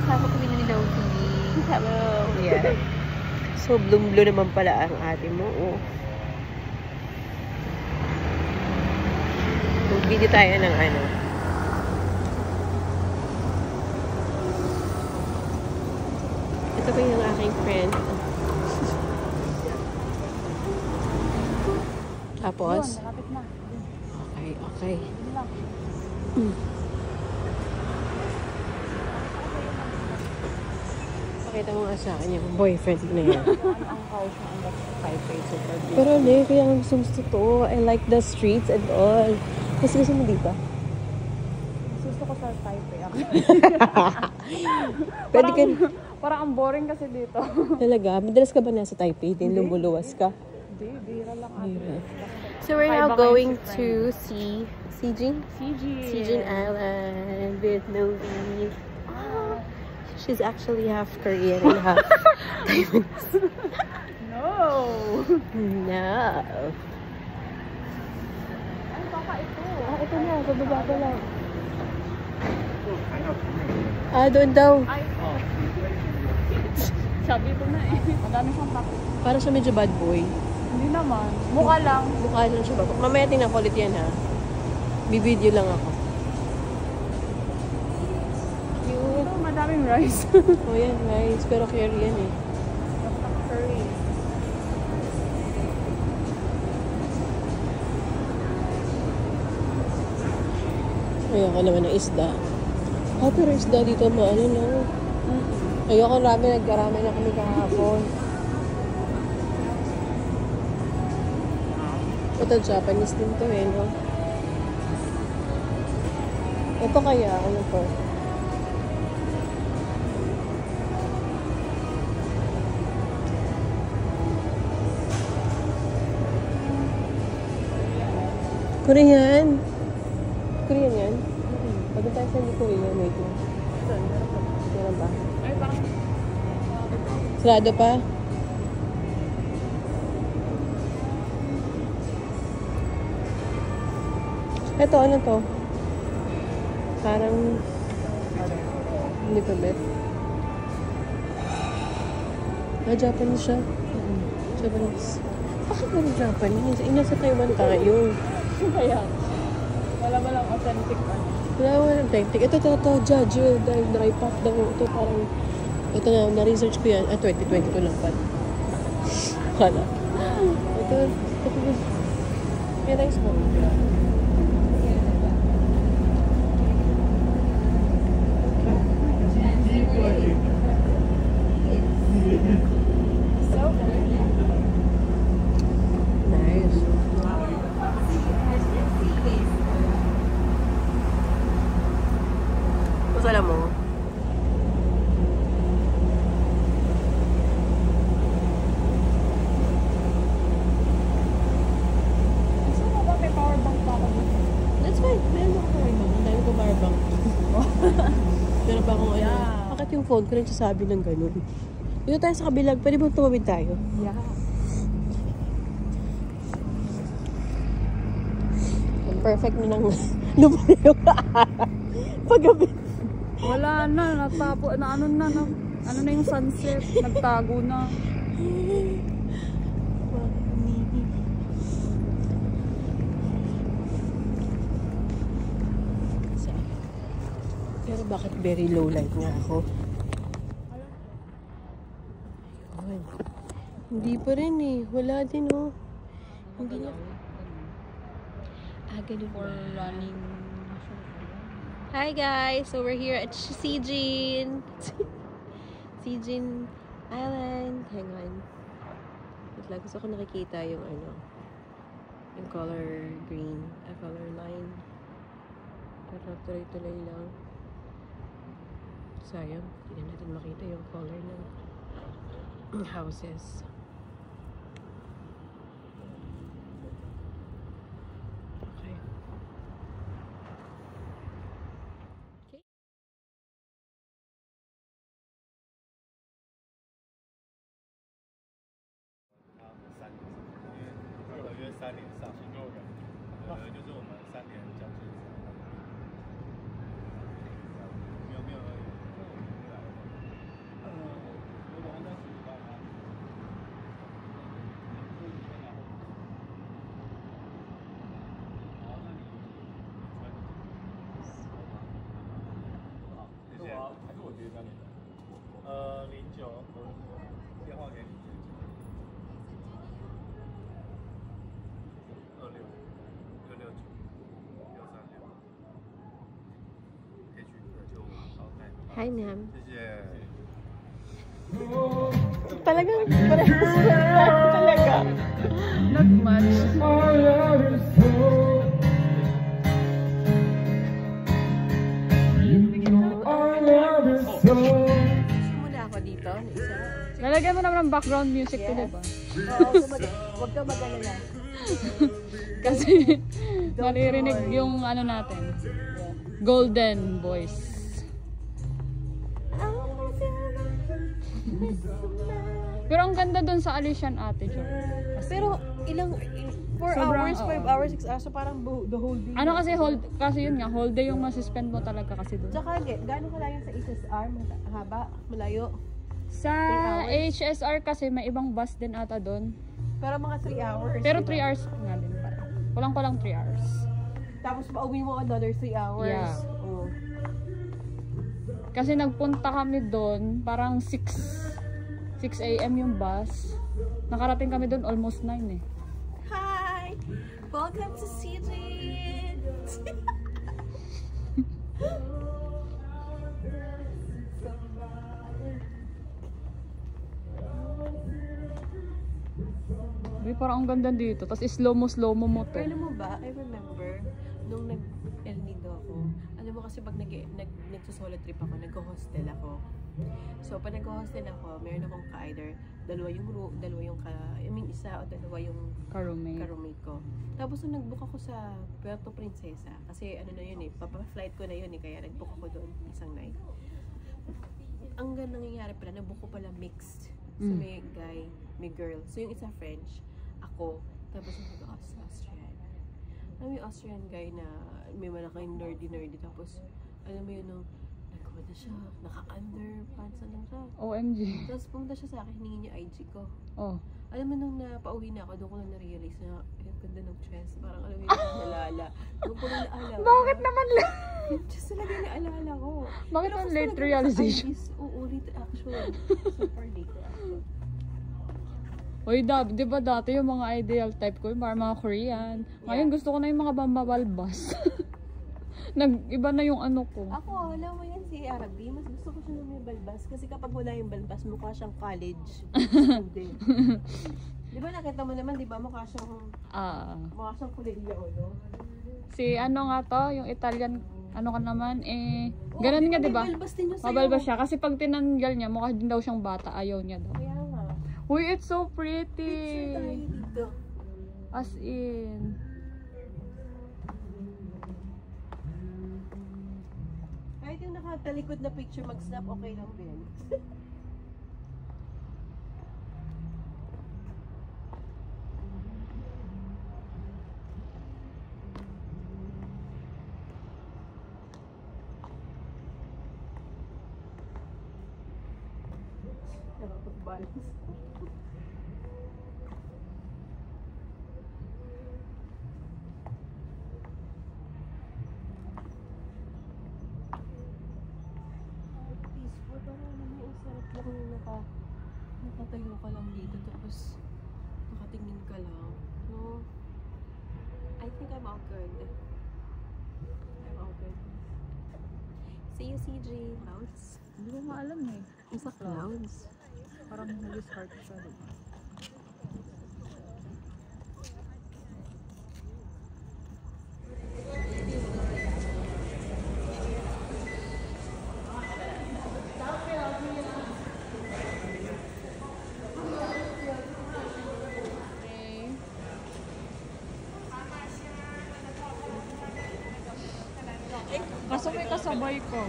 kasama kami ni Loki. Hello. Yeah. So, blue naman pala ang ate mo. Oh. Video tayo ng ano. Ito pa yung aking friend. Tapos? Yun, malapit na. Okay, okay. Pakita mo nga sa akin yung boyfriend na yan. Ang house na ang Taipei, super big. Pero kaya ang gusto to. I like the streets and all. Mas gusto mo dito? Gusto ko sa Taipei ako. Pwede ka... Parang ang boring kasi dito. Talaga? Madalas ka ba nasa Taipei din? Lumuluwas ka? Hindi, bira lang ako. So we're now going to see Sijin Island with Novi. She's actually half Korean and half Taiwanese. No! No. Ay, baka ito. Ito na. Sa baba pa lang. Doon daw. Ay, sabi ko na eh. Madami siyang topic. Para siya medyo bad boy. Hindi naman. Mukha lang. Mukha lang siya. Mamaya tingnan ko ulit yan ha. Bibideo lang ako. Cute. Madaming rice. Oh yan, rice. Pero curry yan eh. Curry. Ayoko naman ng isda. Pero isda dito maano na. Ayoko nagkarami na kami kahapon. Ito Japanese din to eh, no? Ito kaya, ano to? Korean? Korean yan? Pagod tayo sa hindi Korean, wait lang. Meron ba? Ay, parang... Sarado pa? Ito, ano to? Parang... Hindi pa bet. Japanese siya. Japanese. Bakit ba yung Japanese? Nasa Taiwan tayo. Kaya, wala ba lang authentic ano? Wala authentic. Ito, judge. Dahil dry pop daw. Ito parang... Ito na-research ko yan. 2022 lang pa. Wala. Ito. May rice mo. Alam mo? Gusto mo ba may power bank pa ako dito? That's fine. Meron ako power bank. Ang dami ko power bank. Meron pa akong ano. Bakit yung phone ko nagsasabi ng ganun? Dito tayo sa kabilang. Pwede ba tumawid tayo? Yeah. Perfect na nang lumaki yung araw. Paggabi. Wala na, natapo na ano na yung sunset, nagtago na. Pero bakit very low light nga ako? Ayun. Hindi pa rin eh. Wala din oh. Hindi na. Ganun For running. Hi guys! So we're here at Sijin Island. Hang on. Wait lang. Gusto ko nakikita yung ano. Yung color green. Color line. Pero tuloy-tuloy lang. Sayang. Hindi na natin makita yung color ng houses. 还是我直接加你的。09，电话给你。26，669，636。可以去295。好，带你。 Hi, ma'am. 谢谢。 Talagang parehas talaga. Not much. Muna ako dito, na isa. Lalagyan mo naman ng background music to, diba? Oo, huwag ka mag-alala. Kasi maririnig yung ano natin. Golden voice. Pero ang ganda dun sa Alician Ate Jo. Pero ilang 4 Sobrang, hours, 5 oo. hours, 6 hours, so parang the whole day. Ano kasi yun nga, whole day yung masuspend mo talaga kasi dun. Tsaka, gano'n kalayo sa HSR? Haba? Malayo? Sa 3 hours? HSR kasi may ibang bus din ata dun. Pero mga 3 hours. Pero diba? 3 hours nga din pala. Kulang 3 hours. Tapos pauwi mo another 3 hours. Yeah. Oh. Kasi nagpunta kami doon, parang 6 AM yung bus. Nakarating kami doon almost 9 eh. Hi! Welcome to CJ! Uy, parang ang ganda dito. Tapos slow mo mo to. Pero alam mo ba, I remember, nung nag-El Nido ako, alam mo kasi pag nag-solo trip ako, nag-hostel ako. So, pag nag-hostel ako, meron akong ka-either, dalawa yung isa o dalawa yung ka-roommate ko. Tapos nung nag-book ako sa Puerto Princesa, kasi ano na yun eh, papa-flight ko na yun eh, kaya nag-book ako doon isang night. Ang nangyayari pala, nag-book ko pala mixed. So, may guy, may girl. So, yung isa French, ako, tapos yung Austrian. Alam mo yung Austrian guy na may malaking nerdy, tapos, alam mo yun, nung nagkuha na siya, naka-underpants na lang siya. OMG. Tapos pumunta siya sa akin, hingin niya IG ko. Oh. Alam mo nung napauwi na ako, doon ko lang na-realize na, ay, ang ganda ng chest. Parang alam mo yung nalala. Doon ko lang naalala. Bakit naman lang? Yung chest talaga yung naalala ko. Bakit Pero ang kasi late talaga realization? sa IGs, oo, late action. Super late action. Uy, di ba dati yung mga ideal type ko, yung mga Korean. Ngayon gusto ko na yung mga bambabalbas. Nag-iba na yung ano ko. Ako, alam mo yan si Arabi, mas gusto ko siya na may balbas. Kasi kapag wala yung balbas, mukha siyang college student. Di ba nakita mo naman, di ba mukha siyang kulegya, no? Si ano nga to, yung Italian, ano ka naman, ganun nga, di ba? Mabalbas siya. Kasi pag tinanggal niya, mukha din daw siyang bata. Ayaw niya daw. Kaya nga. Uy, it's so pretty. Picture tayo dito. As in. Kahit yung nakatalikod na picture mag-snap, okay lang din. Nakapag-balance. Peaceful, parang alam mo, ang sarap lang yung nakatayo ka lang dito, tapos nakatingin ka lang. No? I think I'm all good. I'm all good. See you, CJ. Clouds? Hindi ko maalam eh. Isa clouds. Parang nag-start siya. Kaso may kasabay ko.